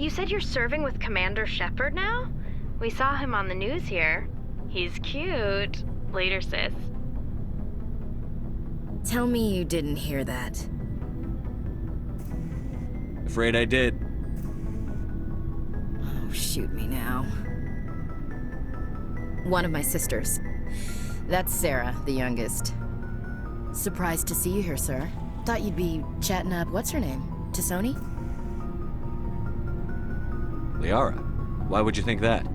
You said you're serving with Commander Shepard now? We saw him on the news here. He's cute. Later, sis. Tell me you didn't hear that. Afraid I did. Oh, shoot me now. One of my sisters. That's Sarah, the youngest. Surprised to see you here, sir. Thought you'd be chatting up, what's her name? T'Soni? Liara, why would you think that?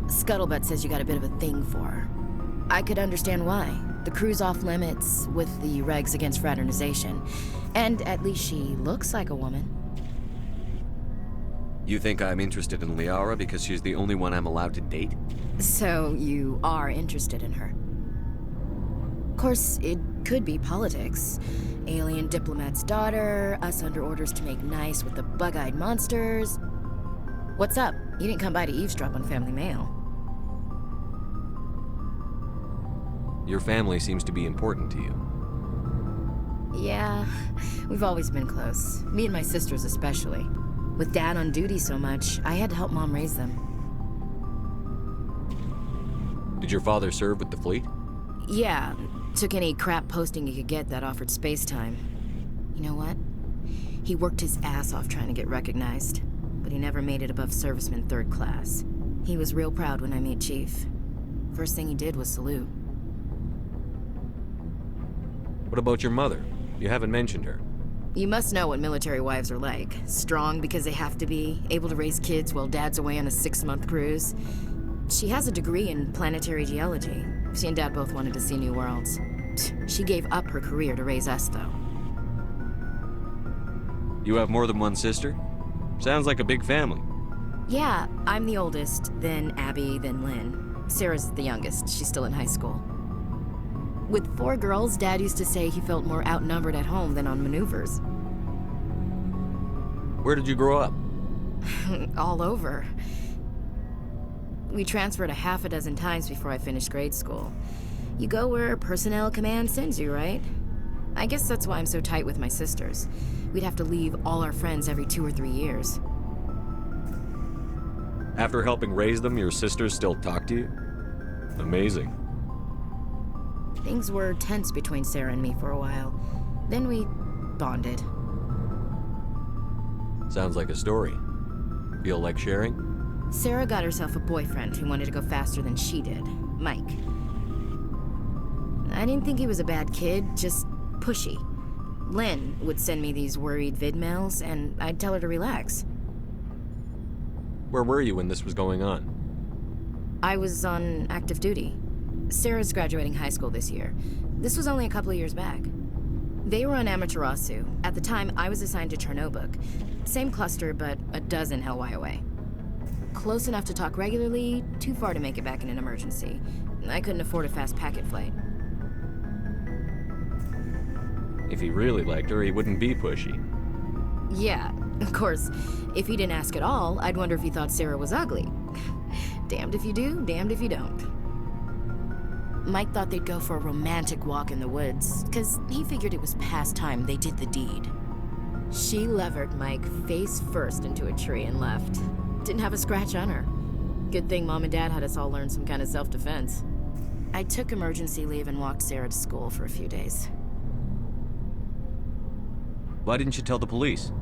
Scuttlebutt says you got a bit of a thing for her. I could understand why. The crew's off limits with the regs against fraternization. And at least she looks like a woman. You think I'm interested in Liara because she's the only one I'm allowed to date? So you are interested in her. Of course, it could be politics. Alien diplomat's daughter, us under orders to make nice with the bug-eyed monsters. What's up? You didn't come by to eavesdrop on family mail. Your family seems to be important to you. Yeah, we've always been close. Me and my sisters especially. With Dad on duty so much, I had to help Mom raise them. Did your father serve with the fleet? Yeah, took any crap posting he could get that offered space time. You know what? He worked his ass off trying to get recognized, but he never made it above serviceman 3rd class. He was real proud when I made Chief. First thing he did was salute. What about your mother? You haven't mentioned her. You must know what military wives are like. Strong because they have to be, able to raise kids while Dad's away on a 6-month cruise. She has a degree in planetary geology. She and Dad both wanted to see new worlds. She gave up her career to raise us, though. You have more than one sister? Sounds like a big family. Yeah, I'm the oldest, then Abby, then Lynn. Sarah's the youngest. She's still in high school. With 4 girls, Dad used to say he felt more outnumbered at home than on maneuvers. Where did you grow up? All over. We transferred a half a dozen times before I finished grade school. You go where personnel command sends you, right? I guess that's why I'm so tight with my sisters. We'd have to leave all our friends every 2 or 3 years. After helping raise them, your sisters still talk to you? Amazing. Things were tense between Sarah and me for a while. Then we bonded. Sounds like a story. Feel like sharing? Sarah got herself a boyfriend who wanted to go faster than she did, Mike. I didn't think he was a bad kid, just pushy. Lynn would send me these worried vidmails, and I'd tell her to relax. Where were you when this was going on? I was on active duty. Sarah's graduating high school this year. This was only a couple of years back. They were on Amaterasu. At the time, I was assigned to Chernobog. Same cluster, but a dozen Hellwire away. Close enough to talk regularly, too far to make it back in an emergency. I couldn't afford a fast packet flight. If he really liked her, he wouldn't be pushy. Yeah, of course. If he didn't ask at all, I'd wonder if he thought Sarah was ugly. Damned if you do, damned if you don't. Mike thought they'd go for a romantic walk in the woods, because he figured it was past time they did the deed. She levered Mike face first into a tree and left. Didn't have a scratch on her. Good thing Mom and Dad had us all learn some kind of self-defense. I took emergency leave and walked Sarah to school for a few days. Why didn't you tell the police?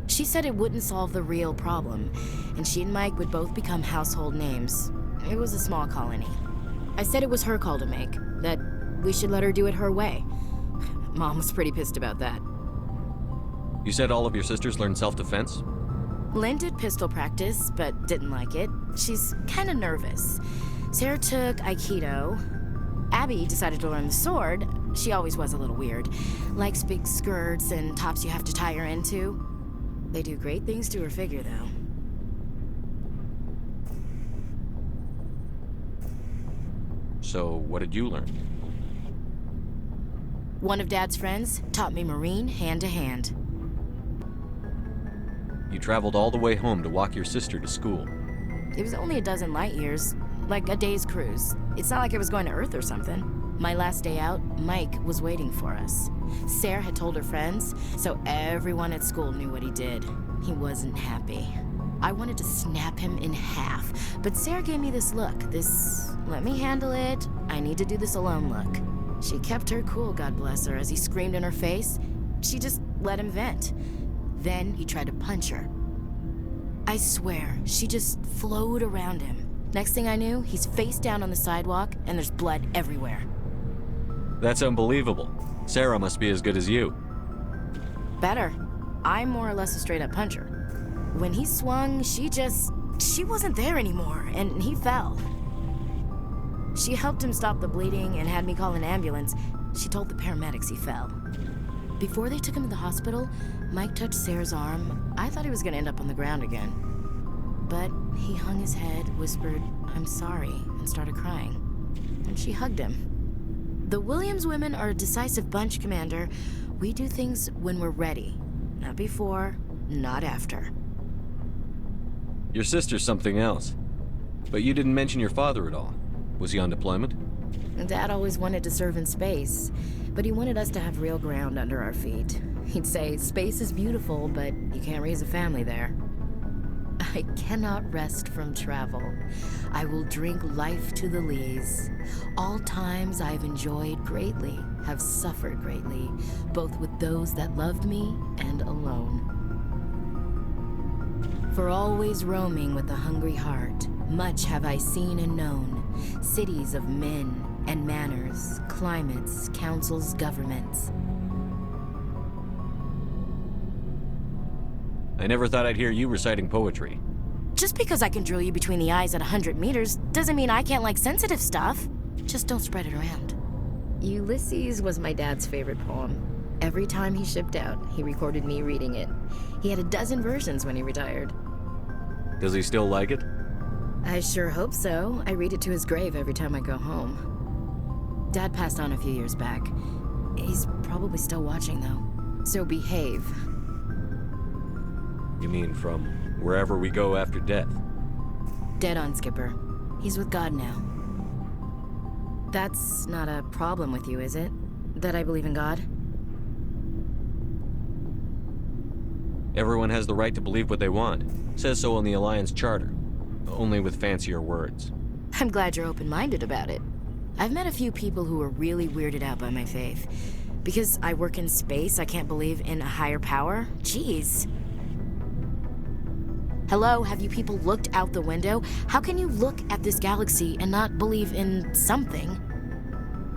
She said it wouldn't solve the real problem, and she and Mike would both become household names. It was a small colony. I said it was her call to make, that we should let her do it her way. Mom was pretty pissed about that. You said all of your sisters learned self-defense? Lynn did pistol practice, but didn't like it. She's kind of nervous. Sarah took Aikido. Abby decided to learn the sword. She always was a little weird. Likes big skirts and tops you have to tie her into. They do great things to her figure, though. So, what did you learn? One of Dad's friends taught me Marine hand to hand. You traveled all the way home to walk your sister to school. It was only a dozen light years, like a day's cruise. It's not like I was going to Earth or something. My last day out, Mike was waiting for us. Sarah had told her friends, so everyone at school knew what he did. He wasn't happy. I wanted to snap him in half, but Sarah gave me this look, this let me handle it, I need to do this alone look. She kept her cool, God bless her, as he screamed in her face. She just let him vent. Then he tried to punch her. I swear, she just flowed around him. Next thing I knew, he's face down on the sidewalk, and there's blood everywhere. That's unbelievable. Sarah must be as good as you. Better. I'm more or less a straight-up puncher. When he swung, she wasn't there anymore, and he fell. She helped him stop the bleeding and had me call an ambulance. She told the paramedics he fell. Before they took him to the hospital, Mike touched Sarah's arm. I thought he was gonna end up on the ground again. But he hung his head, whispered, "I'm sorry," and started crying. And she hugged him. The Williams women are a decisive bunch, Commander. We do things when we're ready. Not before, not after. Your sister's something else. But you didn't mention your father at all. Was he on deployment? Dad always wanted to serve in space, but he wanted us to have real ground under our feet. He'd say, space is beautiful, but you can't raise a family there. I cannot rest from travel. I will drink life to the lees. All times I've enjoyed greatly, have suffered greatly, both with those that loved me and alone. For always roaming with a hungry heart, much have I seen and known, cities of men and manners, climates, councils, governments. I never thought I'd hear you reciting poetry. Just because I can drill you between the eyes at 100 meters doesn't mean I can't like sensitive stuff. Just don't spread it around. Ulysses was my dad's favorite poem. Every time he shipped out, he recorded me reading it. He had a dozen versions when he retired. Does he still like it? I sure hope so. I read it to his grave every time I go home. Dad passed on a few years back. He's probably still watching, though. So behave. You mean from wherever we go after death? Dead on, Skipper. He's with God now. That's not a problem with you, is it? That I believe in God? Everyone has the right to believe what they want. Says so in the Alliance Charter. Only with fancier words. I'm glad you're open-minded about it. I've met a few people who are really weirded out by my faith. Because I work in space, I can't believe in a higher power? Jeez. Hello, have you people looked out the window? How can you look at this galaxy and not believe in something?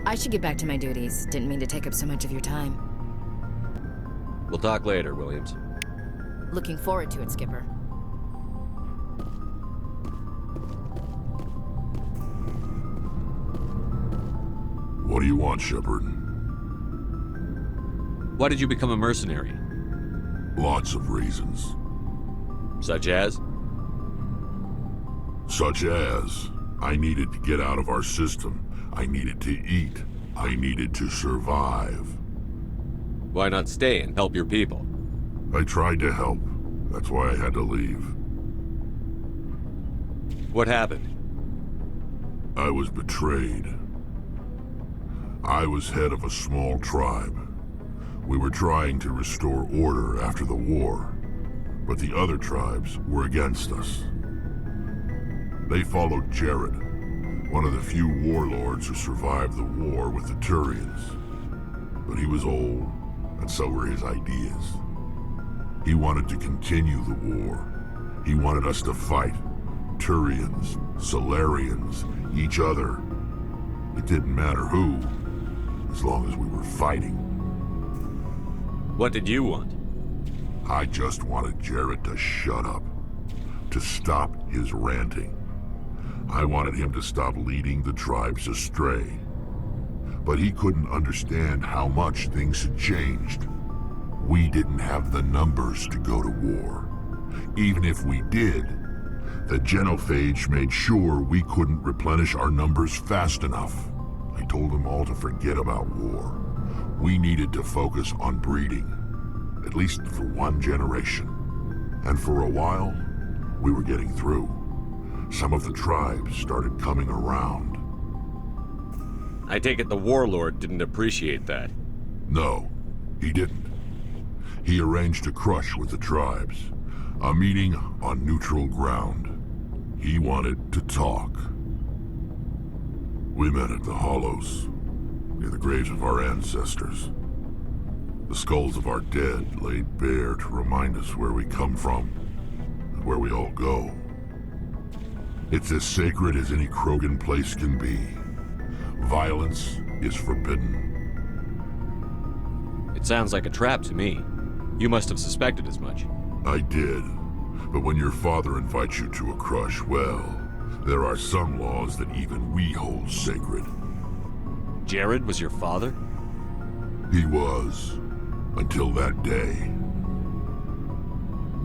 I should get back to my duties. Didn't mean to take up so much of your time. We'll talk later, Williams. Looking forward to it, Skipper. What do you want, Shepard? Why did you become a mercenary? Lots of reasons. Such as? Such as, I needed to get out of our system. I needed to eat. I needed to survive. Why not stay and help your people? I tried to help. That's why I had to leave. What happened? I was betrayed. I was head of a small tribe. We were trying to restore order after the war, but the other tribes were against us. They followed Jared, one of the few warlords who survived the war with the Turians. But he was old, and so were his ideas. He wanted to continue the war. He wanted us to fight. Turians, Solarians, each other. It didn't matter who, as long as we were fighting. What did you want? I just wanted Jared to shut up, to stop his ranting. I wanted him to stop leading the tribes astray. But he couldn't understand how much things had changed. We didn't have the numbers to go to war. Even if we did, the genophage made sure we couldn't replenish our numbers fast enough. I told them all to forget about war. We needed to focus on breeding, at least for one generation. And for a while, we were getting through. Some of the tribes started coming around. I take it the warlord didn't appreciate that. No, he didn't. He arranged a crush with the tribes. A meeting on neutral ground. He wanted to talk. We met at the Hollows, near the graves of our ancestors. The skulls of our dead laid bare to remind us where we come from and where we all go. It's as sacred as any Krogan place can be. Violence is forbidden. It sounds like a trap to me. You must have suspected as much. I did. But when your father invites you to a crush, well, there are some laws that even we hold sacred. Jared was your father? He was, until that day.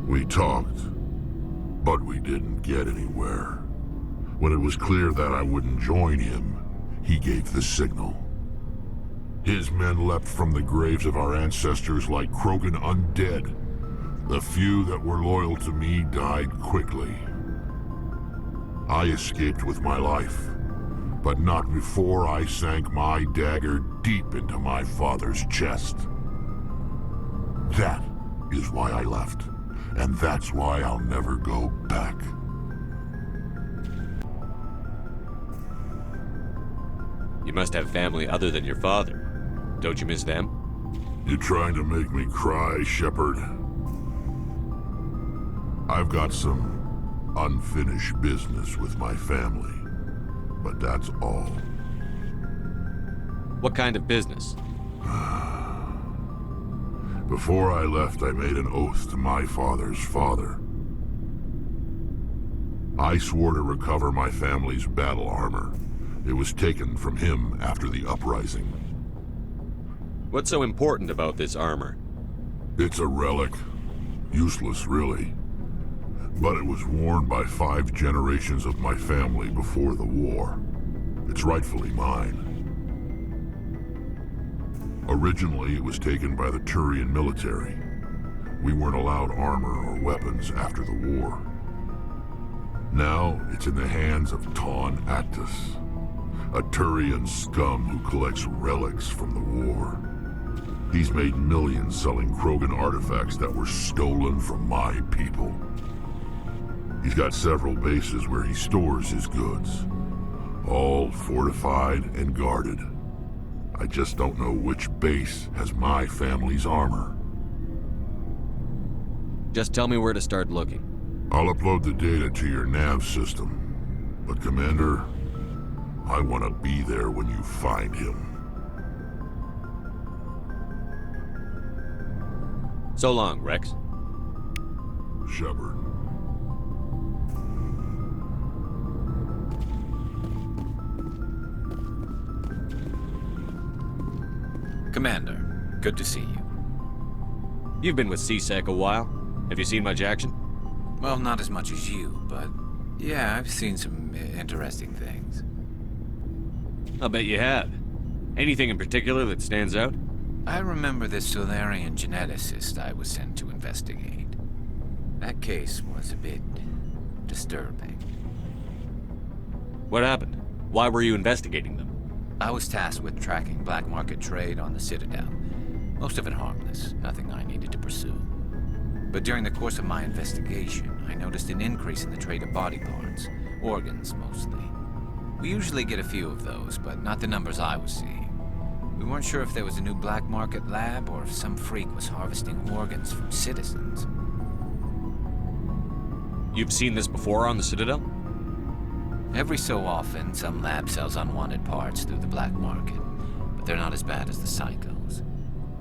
We talked, but we didn't get anywhere. When it was clear that I wouldn't join him, he gave the signal. His men leapt from the graves of our ancestors like Krogan undead. The few that were loyal to me died quickly. I escaped with my life, but not before I sank my dagger deep into my father's chest. That is why I left, and that's why I'll never go back. You must have family other than your father. Don't you miss them? You trying to make me cry, Shepard? I've got some unfinished business with my family, but that's all. What kind of business? Before I left, I made an oath to my father's father. I swore to recover my family's battle armor. It was taken from him after the uprising. What's so important about this armor? It's a relic. Useless, really. But it was worn by 5 generations of my family before the war. It's rightfully mine. Originally, it was taken by the Turian military. We weren't allowed armor or weapons after the war. Now, it's in the hands of Taun Actus, a Turian scum who collects relics from the war. He's made millions selling Krogan artifacts that were stolen from my people. He's got several bases where he stores his goods, all fortified and guarded. I just don't know which base has my family's armor. Just tell me where to start looking. I'll upload the data to your nav system, but Commander, I want to be there when you find him. So long, Wrex. Shepard. Commander, good to see you. You've been with CSEC a while. Have you seen much action? Well, not as much as you, but yeah, I've seen some interesting things. I'll bet you have. Anything in particular that stands out? I remember the Solarian geneticist I was sent to investigate. That case was a bit disturbing. What happened? Why were you investigating them? I was tasked with tracking black market trade on the Citadel. Most of it harmless, nothing I needed to pursue. But during the course of my investigation, I noticed an increase in the trade of body parts, organs mostly. We usually get a few of those, but not the numbers I was seeing. We weren't sure if there was a new black market lab or if some freak was harvesting organs from citizens. You've seen this before on the Citadel? Every so often, some lab sells unwanted parts through the black market, but they're not as bad as the psychos.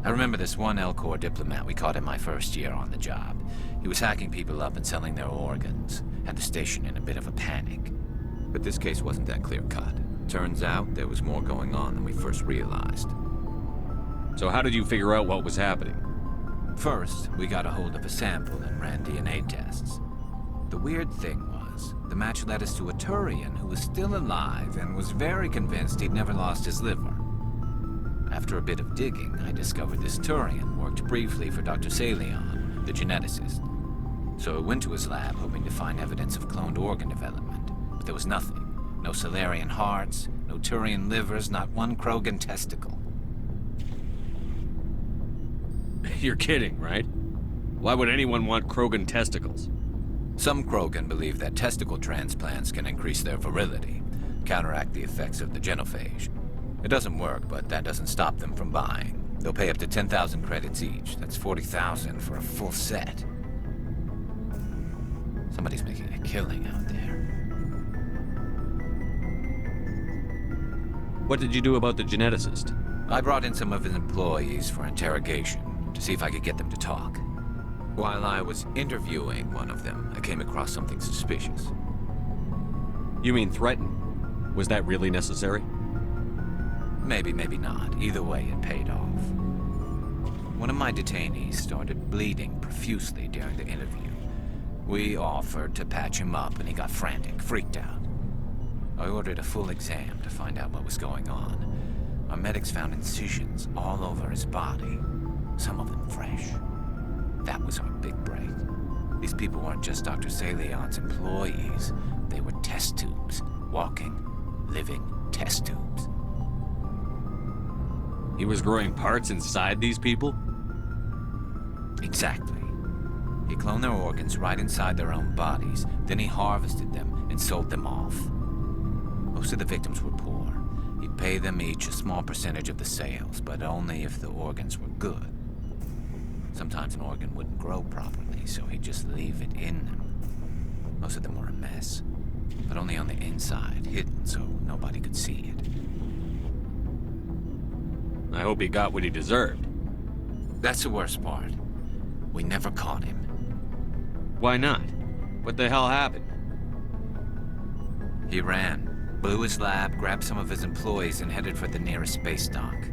I remember this one L-Corps diplomat we caught in my first year on the job. He was hacking people up and selling their organs, had the station in a bit of a panic. But this case wasn't that clear-cut. Turns out there was more going on than we first realized. So how did you figure out what was happening? First, we got a hold of a sample and ran DNA tests. The weird thing was, the match led us to a Turian who was still alive and was very convinced he'd never lost his liver. After a bit of digging, I discovered this Turian worked briefly for Dr. Salion, the geneticist. So I went to his lab hoping to find evidence of cloned organ development, but there was nothing. No Solarian hearts, no Turian livers, not one Krogan testicle. You're kidding, right? Why would anyone want Krogan testicles? Some Krogan believe that testicle transplants can increase their virility, counteract the effects of the genophage. It doesn't work, but that doesn't stop them from buying. They'll pay up to 10,000 credits each. That's 40,000 for a full set. Somebody's making a killing out there. What did you do about the geneticist? I brought in some of his employees for interrogation, to see if I could get them to talk. While I was interviewing one of them, I came across something suspicious. You mean threaten? Was that really necessary? Maybe, maybe not. Either way, it paid off. One of my detainees started bleeding profusely during the interview. We offered to patch him up, and he got frantic, freaked out. I ordered a full exam to find out what was going on. Our medics found incisions all over his body, some of them fresh. That was our big break. These people weren't just Dr. Salion's employees. They were test tubes. Walking, living test tubes. He was growing parts inside these people? Exactly. He cloned their organs right inside their own bodies, then he harvested them and sold them off. Most of the victims were poor. He'd pay them each a small percentage of the sales, but only if the organs were good. Sometimes an organ wouldn't grow properly, so he'd just leave it in them. Most of them were a mess, but only on the inside, hidden so nobody could see it. I hope he got what he deserved. That's the worst part. We never caught him. Why not? What the hell happened? He ran, blew his lab, grabbed some of his employees, and headed for the nearest space dock.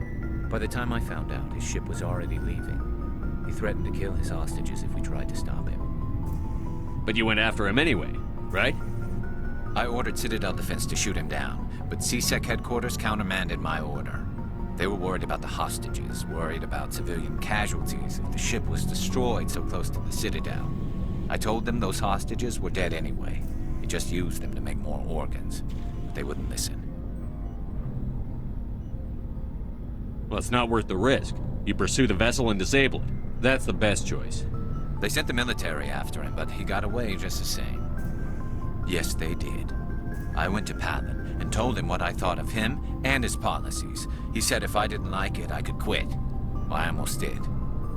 By the time I found out, his ship was already leaving. He threatened to kill his hostages if we tried to stop him. But you went after him anyway, right? I ordered Citadel Defense to shoot him down, but CSEC headquarters countermanded my order. They were worried about the hostages, worried about civilian casualties if the ship was destroyed so close to the Citadel. I told them those hostages were dead anyway. He just used them to make more organs. But they wouldn't listen. Well, it's not worth the risk. You pursue the vessel and disable it. That's the best choice. They sent the military after him, but he got away just the same. Yes, they did. I went to Palin and told him what I thought of him and his policies. He said if I didn't like it, I could quit. Well, I almost did.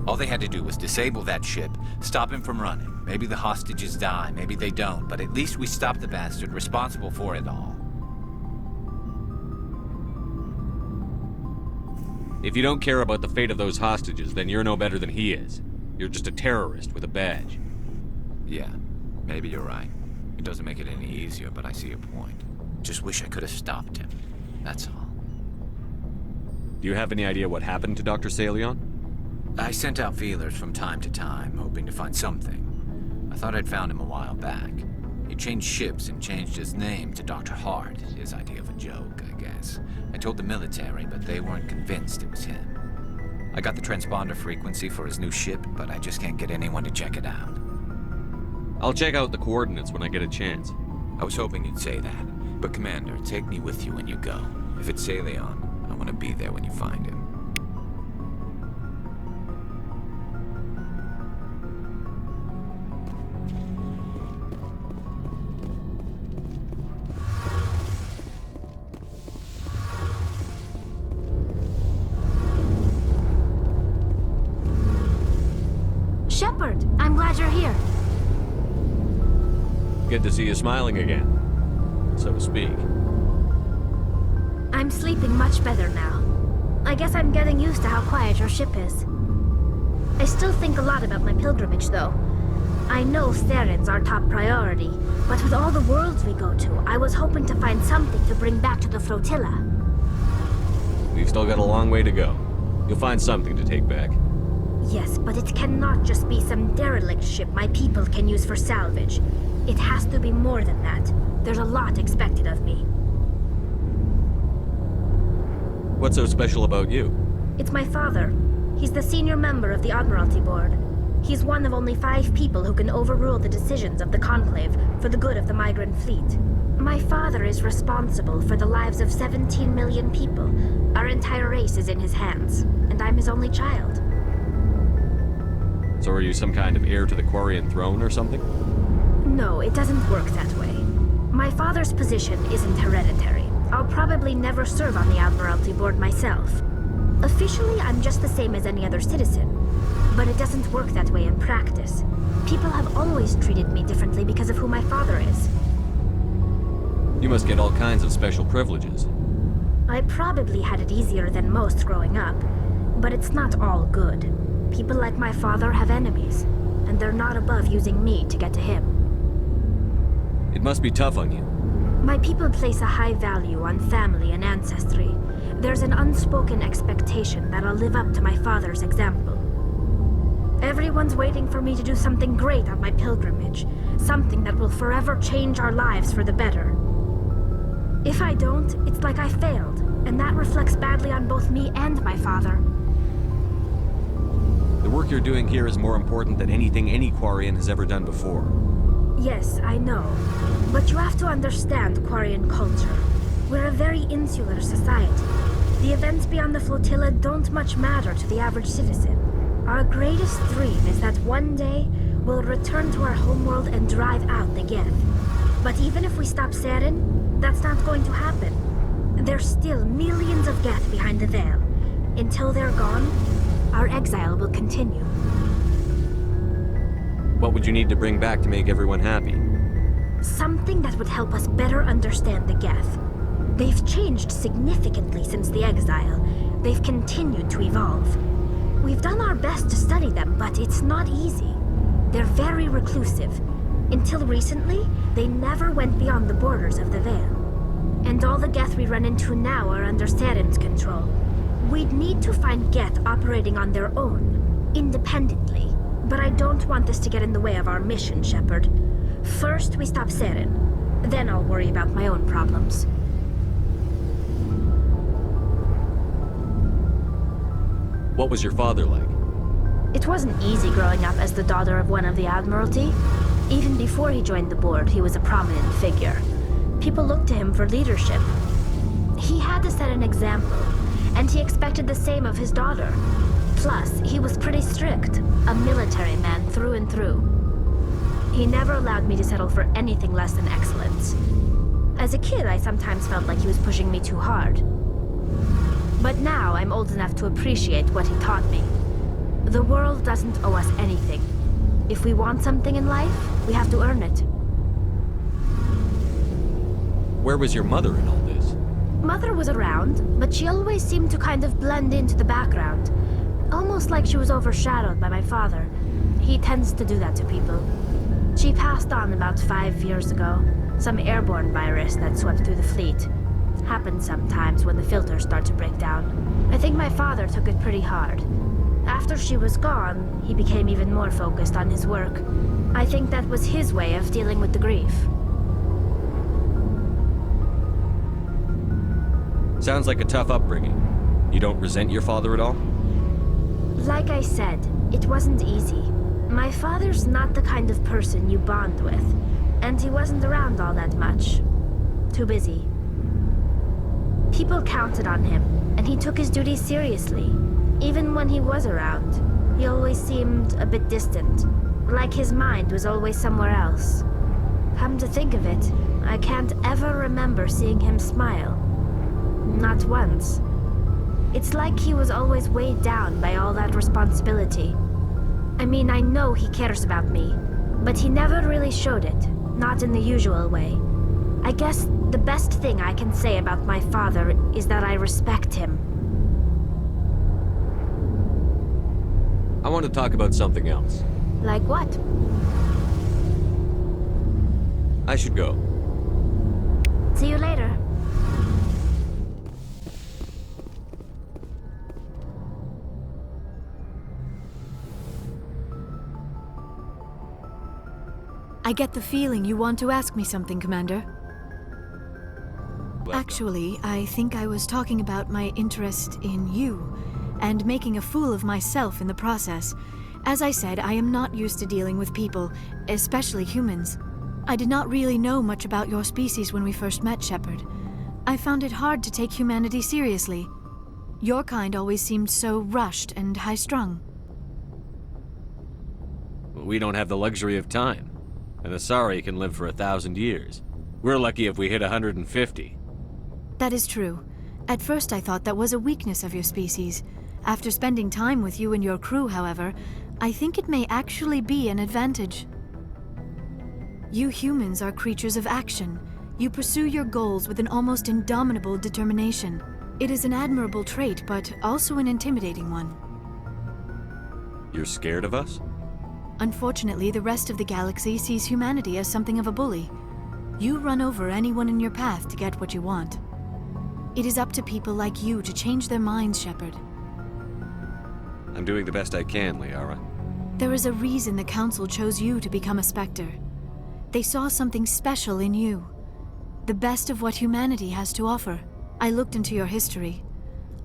All they had to do was disable that ship, stop him from running. Maybe the hostages die, maybe they don't, but at least we stopped the bastard responsible for it all. If you don't care about the fate of those hostages, then you're no better than he is. You're just a terrorist with a badge. Yeah, maybe you're right. It doesn't make it any easier, but I see your point. Just wish I could have stopped him. That's all. Do you have any idea what happened to Dr. Salion? I sent out feelers from time to time, hoping to find something. I thought I'd found him a while back. He changed ships and changed his name to Dr. Hart, his idea of a joke, I guess. I told the military, but they weren't convinced it was him. I got the transponder frequency for his new ship, but I just can't get anyone to check it out. I'll check out the coordinates when I get a chance. I was hoping you'd say that, but Commander, take me with you when you go. If it's Salion, I want to be there when you find him. Shepard, I'm glad you're here. Good to see you smiling again, so to speak. I'm sleeping much better now. I guess I'm getting used to how quiet your ship is. I still think a lot about my pilgrimage, though. I know Theron's our top priority, but with all the worlds we go to, I was hoping to find something to bring back to the flotilla. We've still got a long way to go. You'll find something to take back. Yes, but it cannot just be some derelict ship my people can use for salvage. It has to be more than that. There's a lot expected of me. What's so special about you? It's my father. He's the senior member of the Admiralty Board. He's one of only 5 people who can overrule the decisions of the Conclave for the good of the migrant fleet. My father is responsible for the lives of 17 million people. Our entire race is in his hands, and I'm his only child. So are you some kind of heir to the Quarian throne or something? No, it doesn't work that way. My father's position isn't hereditary. I'll probably never serve on the Admiralty Board myself. Officially, I'm just the same as any other citizen. But it doesn't work that way in practice. People have always treated me differently because of who my father is. You must get all kinds of special privileges. I probably had it easier than most growing up, but it's not all good. People like my father have enemies, and they're not above using me to get to him. It must be tough on you. My people place a high value on family and ancestry. There's an unspoken expectation that I'll live up to my father's example. Everyone's waiting for me to do something great on my pilgrimage, something that will forever change our lives for the better. If I don't, it's like I failed, and that reflects badly on both me and my father. The work you're doing here is more important than anything any Quarian has ever done before. Yes, I know. But you have to understand Quarian culture. We're a very insular society. The events beyond the flotilla don't much matter to the average citizen. Our greatest dream is that one day we'll return to our homeworld and drive out the Geth. But even if we stop Saren, that's not going to happen. There's still millions of Geth behind the veil. Until they're gone, our exile will continue. What would you need to bring back to make everyone happy? Something that would help us better understand the Geth. They've changed significantly since the exile. They've continued to evolve. We've done our best to study them, but it's not easy. They're very reclusive. Until recently, they never went beyond the borders of the Veil. And all the Geth we run into now are under Saren's control. We'd need to find Geth operating on their own, independently. But I don't want this to get in the way of our mission, Shepard. First, we stop Saren. Then I'll worry about my own problems. What was your father like? It wasn't easy growing up as the daughter of one of the Admiralty. Even before he joined the board, he was a prominent figure. People looked to him for leadership. He had to set an example, and he expected the same of his daughter. Plus, he was pretty strict, a military man through and through. He never allowed me to settle for anything less than excellence. As a kid, I sometimes felt like he was pushing me too hard. But now I'm old enough to appreciate what he taught me. The world doesn't owe us anything. If we want something in life, we have to earn it. Where was your mother in all this? Mother was around, but she always seemed to kind of blend into the background. Almost like she was overshadowed by my father. He tends to do that to people. She passed on about 5 years ago. Some airborne virus that swept through the fleet. Happens sometimes when the filters start to break down. I think my father took it pretty hard. After she was gone, he became even more focused on his work. I think that was his way of dealing with the grief. Sounds like a tough upbringing. You don't resent your father at all? Like I said, it wasn't easy. My father's not the kind of person you bond with, and he wasn't around all that much. Too busy. People counted on him, and he took his duties seriously. Even when he was around, he always seemed a bit distant, like his mind was always somewhere else. Come to think of it, I can't ever remember seeing him smile. Not once. It's like he was always weighed down by all that responsibility. I mean, I know he cares about me, but he never really showed it, not in the usual way. I guess the best thing I can say about my father is that I respect him. I want to talk about something else. Like what? I should go. See you later. I get the feeling you want to ask me something, Commander. Actually, I think I was talking about my interest in you, and making a fool of myself in the process. As I said, I am not used to dealing with people, especially humans. I did not really know much about your species when we first met, Shepard. I found it hard to take humanity seriously. Your kind always seemed so rushed and high-strung. We don't have the luxury of time. An Asari can live for 1,000 years. We're lucky if we hit 150. That is true. At first I thought that was a weakness of your species. After spending time with you and your crew, however, I think it may actually be an advantage. You humans are creatures of action. You pursue your goals with an almost indomitable determination. It is an admirable trait, but also an intimidating one. You're scared of us? Unfortunately, the rest of the galaxy sees humanity as something of a bully. You run over anyone in your path to get what you want. It is up to people like you to change their minds, Shepard. I'm doing the best I can, Liara. There is a reason the Council chose you to become a Spectre. They saw something special in you. The best of what humanity has to offer. I looked into your history.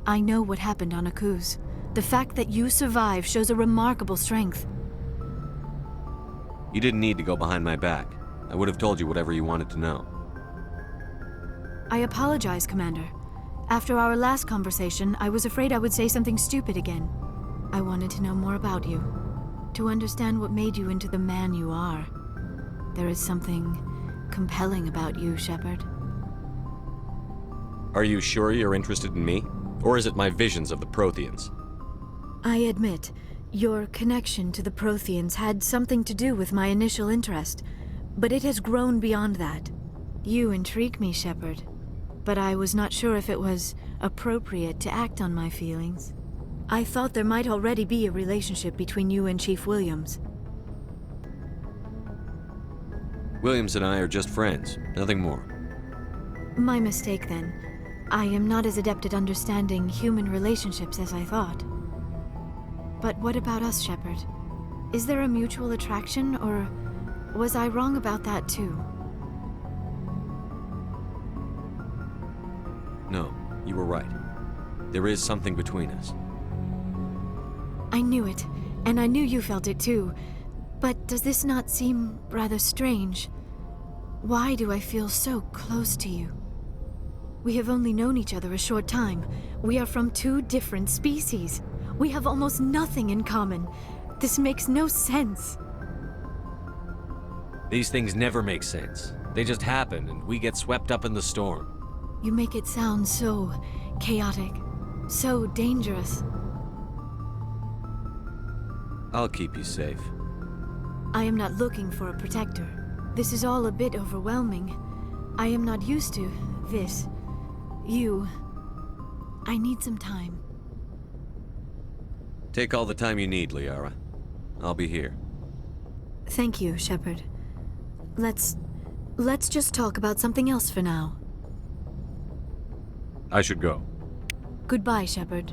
I know what happened on Akuz. The fact that you survived shows a remarkable strength. You didn't need to go behind my back. I would have told you whatever you wanted to know. I apologize, Commander. After our last conversation, I was afraid I would say something stupid again. I wanted to know more about you. To understand what made you into the man you are. There is something compelling about you, Shepard. Are you sure you're interested in me? Or is it my visions of the Protheans? I admit, your connection to the Protheans had something to do with my initial interest, but it has grown beyond that. You intrigue me, Shepard, but I was not sure if it was appropriate to act on my feelings. I thought there might already be a relationship between you and Chief Williams. Williams and I are just friends, nothing more. My mistake, then. I am not as adept at understanding human relationships as I thought. But what about us, Shepard? Is there a mutual attraction, or was I wrong about that too? No, you were right. There is something between us. I knew it, and I knew you felt it too. But does this not seem rather strange? Why do I feel so close to you? We have only known each other a short time. We are from two different species. We have almost nothing in common. This makes no sense. These things never make sense. They just happen, and we get swept up in the storm. You make it sound so chaotic, so dangerous. I'll keep you safe. I am not looking for a protector. This is all a bit overwhelming. I am not used to this. You. I need some time. Take all the time you need, Liara. I'll be here. Thank you, Shepard. Let's just talk about something else for now. I should go. Goodbye, Shepard.